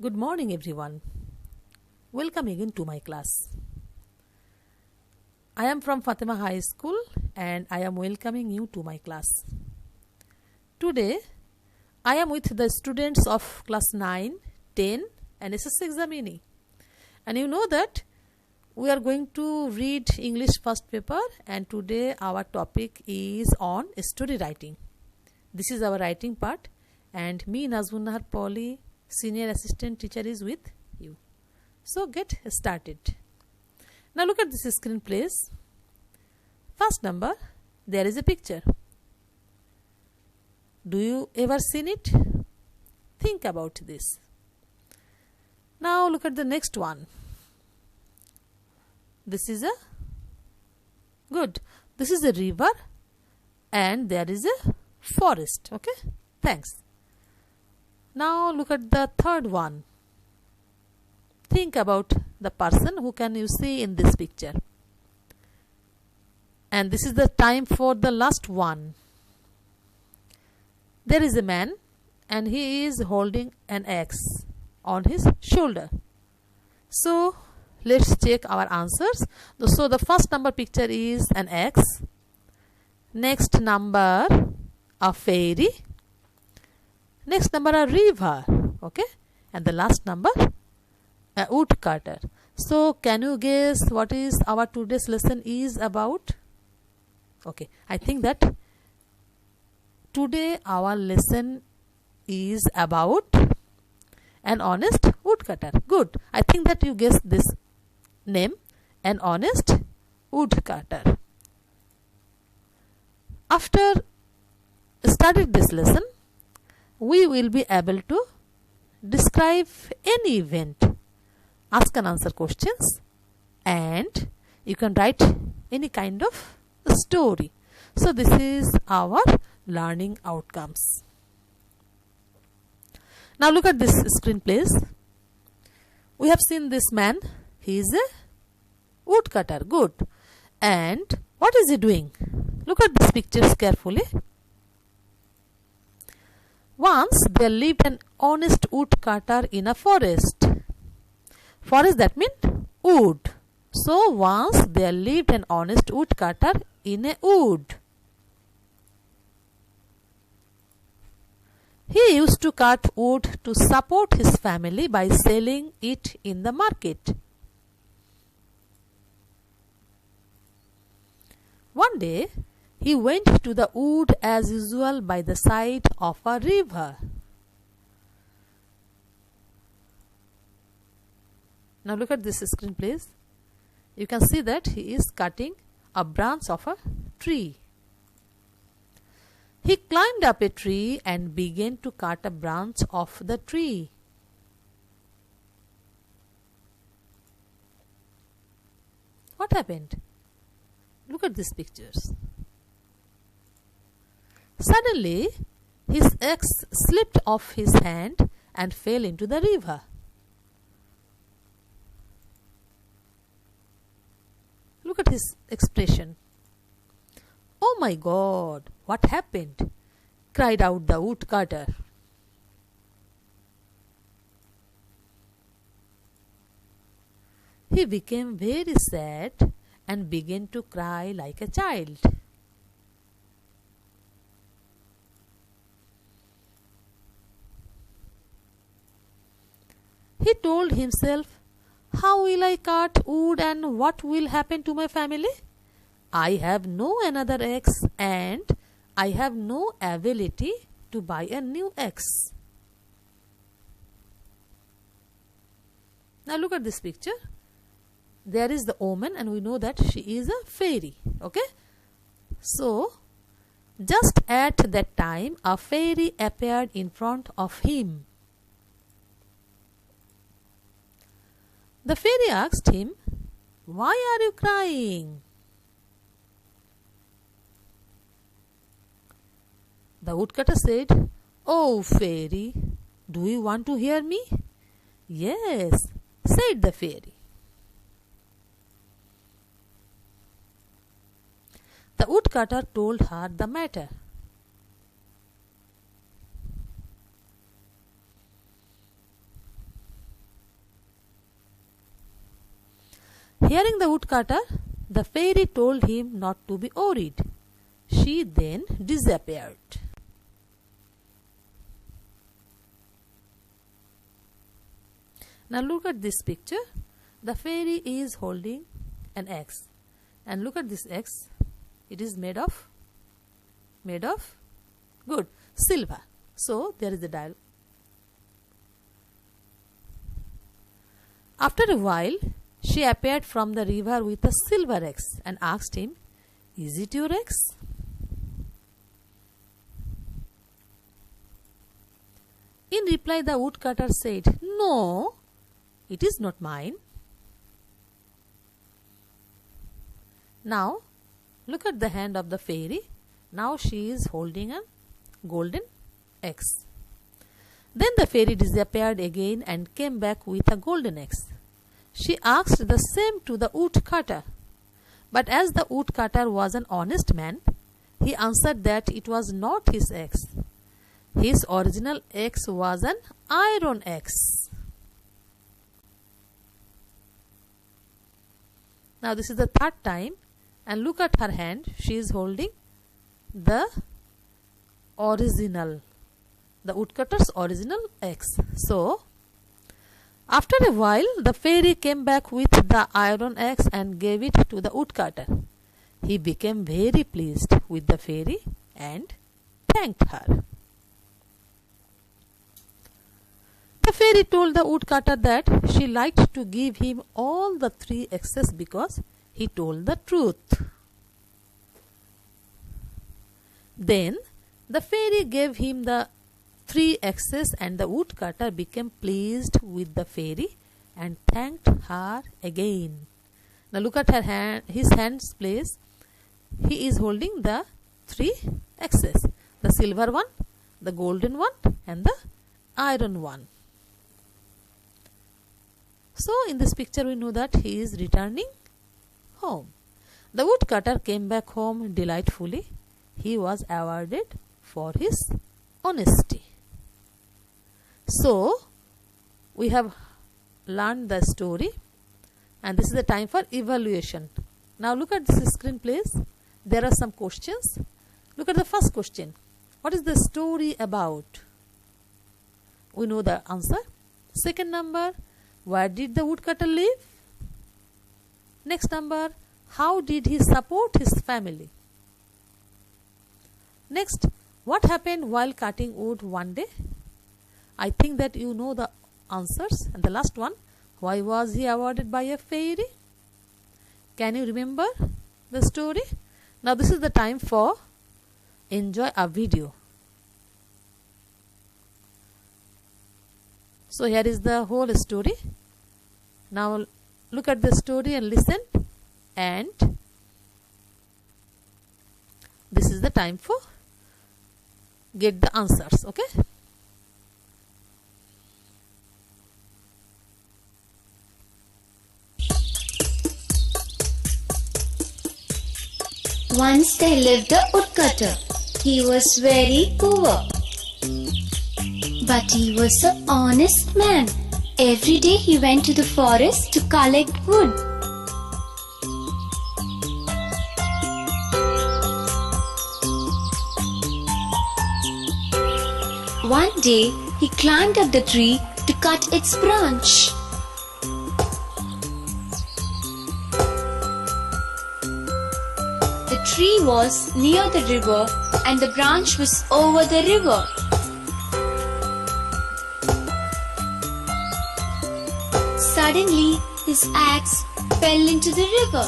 Good morning, everyone. Welcome again to my class. I am from Fatima High School and I am welcoming you to my class. Today, I am with the students of class 9, 10 and SSC examinee. And you know that we are going to read English first paper, and today our topic is on story writing. This is our writing part, and me, Nazmun Nahar Pauli, senior assistant teacher, is with you. So get started. Now look at this screen, please. First number, there is a picture. Do you ever seen it? Think about this. Now look at the next one. This is a river and there is a forest. Okay, thanks. Now look at the third one. Think about the person who can you see in this picture. And this is the time for the last one. There is a man and he is holding an axe on his shoulder. So let's check our answers. So the first number picture is an axe. Next number, a fairy. Next number, a river. Okay. And the last number, a woodcutter. So can you guess what is our today's lesson is about? Okay. I think that today our lesson is about an honest woodcutter. Good. I think that you guessed this name, an honest woodcutter. After studying this lesson, we will be able to describe any event, ask and answer questions, and you can write any kind of story. So this is our learning outcomes. Now look at this screen, please. We have seen this man. He is a woodcutter. Good. And what is he doing? Look at these pictures carefully. Once there lived an honest woodcutter in a forest. Forest, that means wood. So once there lived an honest woodcutter in a wood. He used to cut wood to support his family by selling it in the market. One day, he went to the wood as usual by the side of a river. Now look at this screen, please. You can see that he is cutting a branch of a tree. He climbed up a tree and began to cut a branch of the tree. What happened? Look at these pictures. Suddenly, his axe slipped off his hand and fell into the river. Look at his expression. Oh my God, what happened? Cried out the woodcutter. He became very sad and began to cry like a child. He told himself, how will I cut wood and what will happen to my family? I have no another axe and I have no ability to buy a new axe. Now look at this picture. There is the woman and we know that she is a fairy. Okay. So just at that time a fairy appeared in front of him. The fairy asked him, why are you crying? The woodcutter said, oh fairy, do you want to hear me? Yes, said the fairy. The woodcutter told her the matter. Hearing the woodcutter, the fairy told him not to be worried. She then disappeared. Now look at this picture. The fairy is holding an axe, and look at this axe. It is made of good silver. So there is the dial. After a while, she appeared from the river with a silver axe and asked him, "Is it your axe?" In reply, the woodcutter said, "No, it is not mine." Now, look at the hand of the fairy. Now she is holding a golden axe. Then the fairy disappeared again and came back with a golden axe. She asked the same to the woodcutter. But as the woodcutter was an honest man, he answered that it was not his axe. His original axe was an iron axe. Now this is the third time, and look at her hand. She is holding the woodcutter's original axe. So after a while, the fairy came back with the iron axe and gave it to the woodcutter. He became very pleased with the fairy and thanked her. The fairy told the woodcutter that she liked to give him all the 3 axes because he told the truth. Then the fairy gave him the 3 axes, and the woodcutter became pleased with the fairy and thanked her again. Now look at her hand, his hands place. He is holding the 3 axes, the silver one, the golden one, and the iron one. So in this picture we know that he is returning home. The woodcutter came back home delightfully. He was awarded for his honesty. So we have learned the story, and this is the time for evaluation. Now look at this screen please. There are some questions. Look at the first question. What is the story about? We know the answer. Second number, where did the woodcutter live? Next number, how did he support his family? Next, what happened while cutting wood one day? I think that you know the answers. And the last one, why was he awarded by a fairy? Can you remember the story? Now this is the time for enjoy a video. So here is the whole story. Now look at the story and listen, and this is the time for get the answers. Okay. Once there lived a woodcutter. He was very poor, but he was an honest man. Every day he went to the forest to collect wood. One day he climbed up the tree to cut its branch. The tree was near the river and the branch was over the river. Suddenly, his axe fell into the river.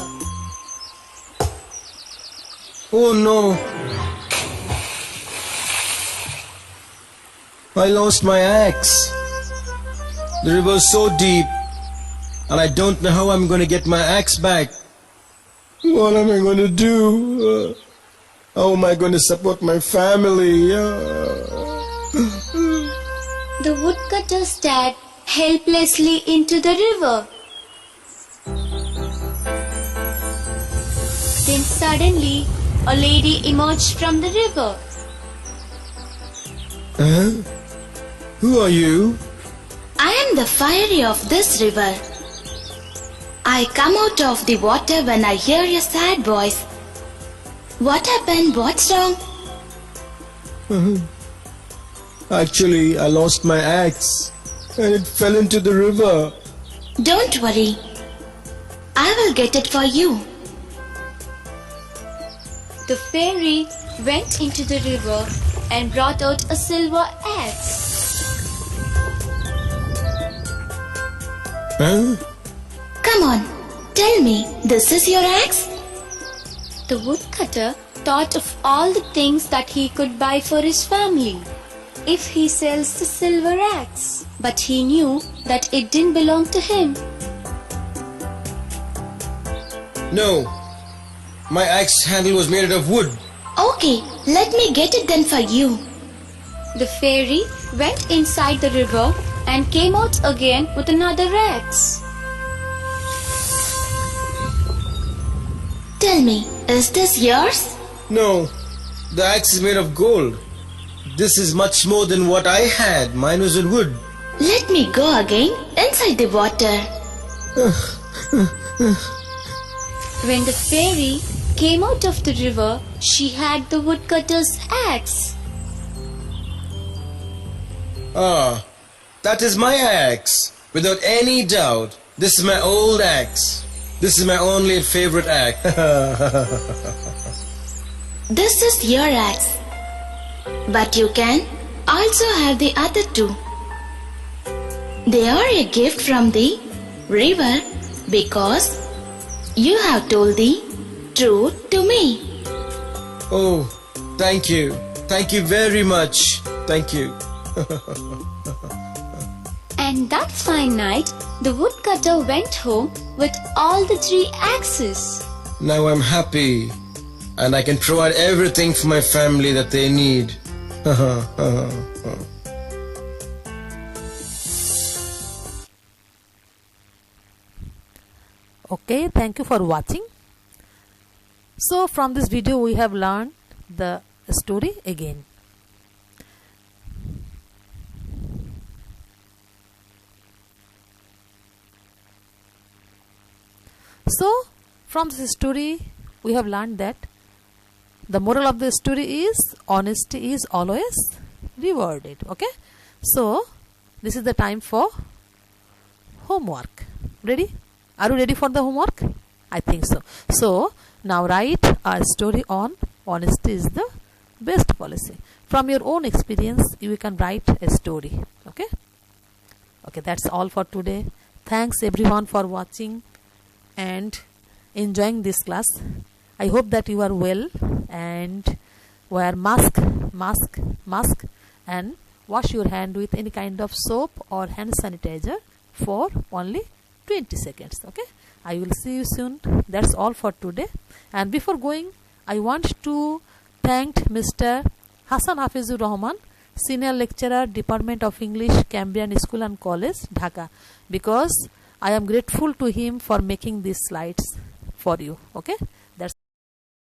Oh no! I lost my axe. The river is so deep, and I don't know how I'm going to get my axe back. What am I going to do? How am I going to support my family? The woodcutter stared helplessly into the river. Then suddenly, a lady emerged from the river. Huh? Who are you? I am the fairy of this river. I come out of the water when I hear your sad voice. What happened? What's wrong? Actually, I lost my axe and it fell into the river. Don't worry. I will get it for you. The fairy went into the river and brought out a silver axe. Huh? Come on, tell me, this is your axe? The woodcutter thought of all the things that he could buy for his family if he sells the silver axe, but he knew that it didn't belong to him. No, my axe handle was made out of wood. Okay, let me get it then for you. The fairy went inside the river and came out again with another axe. Tell me, is this yours? No, the axe is made of gold. This is much more than what I had. Mine was in wood. Let me go again inside the water. When the fairy came out of the river, she had the woodcutter's axe. Ah, that is my axe. Without any doubt, this is my old axe. This is my only favorite axe. This is your axe. But you can also have the other two. They are a gift from the river because you have told the truth to me. Oh, thank you. Thank you very much. Thank you. And that fine night, the woodcutter went home with all the 3 axes. Now I'm happy and I can provide everything for my family that they need. Okay, thank you for watching. So from this video we have learned the story again. So from this story we have learned that the moral of the story is honesty is always rewarded. Okay, so this is the time for homework. Ready? Are you ready for the homework? I think so. So now write a story on honesty is the best policy. From your own experience you can write a story. Okay, that's all for today. Thanks everyone for watching and enjoying this class. I hope that you are well and wear mask and wash your hand with any kind of soap or hand sanitizer for only 20 seconds. Okay, I will see you soon. That's all for today. And before going, I want to thank Mr. Hassan Hafizur Rahman, Senior Lecturer, Department of English, Cambrian School and College, Dhaka, because I am grateful to him for making these slides for you. Okay.